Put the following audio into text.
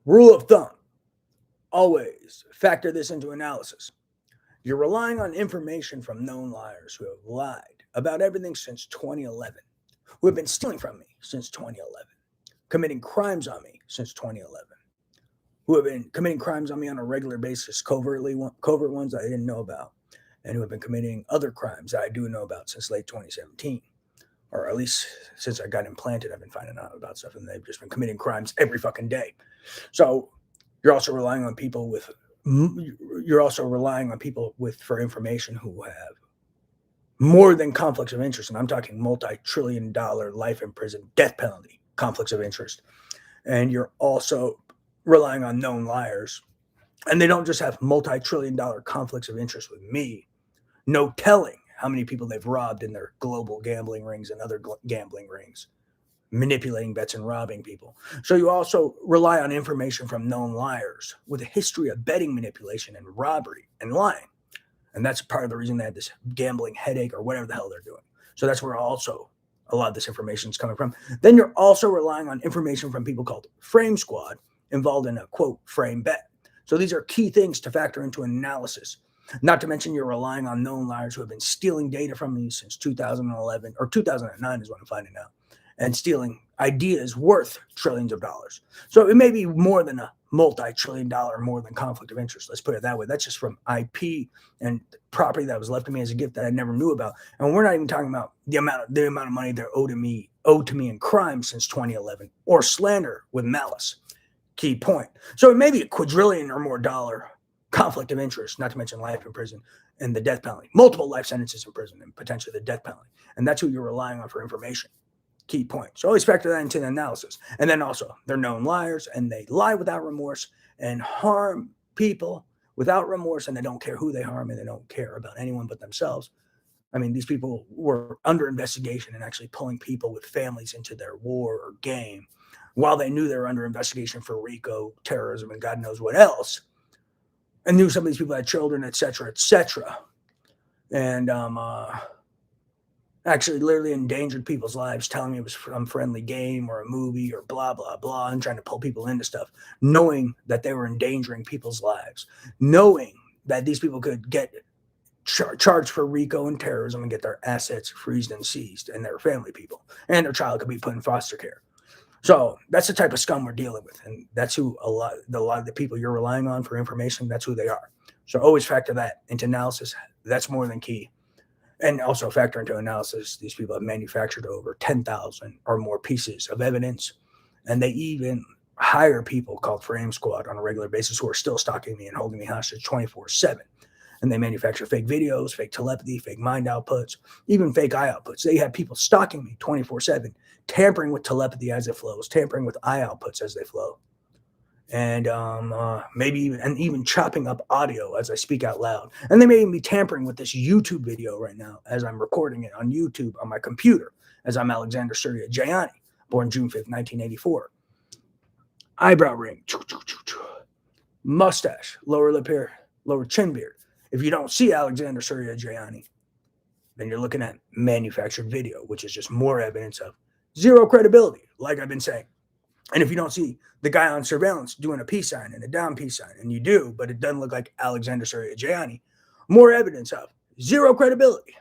Rule of thumb, always factor this into analysis. You're relying on information from known liars who have lied about everything since 2011, who have been stealing from me since 2011, committing crimes on me since 2011, who have been committing crimes on me on a regular basis, covert ones I didn't know about, and who have been committing other crimes that I do know about since late 2017, or at least since I got implanted, I've been finding out about stuff, and they've just been committing crimes every fucking day. So you're also relying on people with for information who have more than conflicts of interest, and I'm talking multi-trillion-dollar life in prison, death penalty conflicts of interest. And you're also relying on known liars, and they don't just have multi-trillion-dollar conflicts of interest with me. No telling how many people they've robbed in their global gambling rings and other gambling rings, manipulating bets and robbing people. So you also rely on information from known liars with a history of betting manipulation and robbery and lying. And that's part of the reason they had this gambling headache or whatever the hell they're doing. So that's where also a lot of this information is coming from. Then you're also relying on information from people called Frame Squad involved in a, quote, frame bet. So these are key things to factor into an analysis. Not to mention you're relying on known liars who have been stealing data from me since 2011 or 2009 is what I'm finding out, and stealing ideas worth trillions of dollars. So it may be more than a multi-trillion-dollar, more than conflict of interest. Let's put it that way. That's just from IP and property that was left to me as a gift that I never knew about. And we're not even talking about the amount of money they're owed to me in crime since 2011, or slander with malice. Key point. So it may be a quadrillion or more dollar conflict of interest, not to mention life in prison and the death penalty, multiple life sentences in prison and potentially the death penalty. And that's who you're relying on for information. Key point. So always factor that into the analysis. And then also, they're known liars, and they lie without remorse and harm people without remorse, and they don't care who they harm, and they don't care about anyone but themselves. I mean, these people were under investigation and actually pulling people with families into their war or game while they knew they were under investigation for RICO, terrorism, and God knows what else, and knew some of these people had children, et cetera, and actually literally endangered people's lives, telling me it was some friendly game or a movie or blah, blah, blah, and trying to pull people into stuff, knowing that they were endangering people's lives, knowing that these people could get charged for RICO and terrorism and get their assets freezed and seized, and their family people, and their child could be put in foster care. So that's the type of scum we're dealing with, and that's who a lot of the people you're relying on for information, that's who they are. So always factor that into analysis. That's more than key. And also factor into analysis, these people have manufactured over 10,000 or more pieces of evidence, and they even hire people called Frame Squad on a regular basis who are still stalking me and holding me hostage 24/7. And they manufacture fake videos, fake telepathy, fake mind outputs, even fake eye outputs. They have people stalking me 24/7, tampering with telepathy as it flows, tampering with eye outputs as they flow, and maybe even chopping up audio as I speak out loud. And they may even be tampering with this YouTube video right now as I'm recording it on YouTube on my computer, as I'm Alexander Surya Jayani, born June 5th, 1984. Eyebrow ring, mustache, lower lip hair, lower chin beard. If you don't see Alexander Surya Jayani, then you're looking at manufactured video, which is just more evidence of zero credibility, like I've been saying. And if you don't see the guy on surveillance doing a peace sign and a down peace sign, and you do, but it doesn't look like Alexander Surya Jayani, more evidence of zero credibility.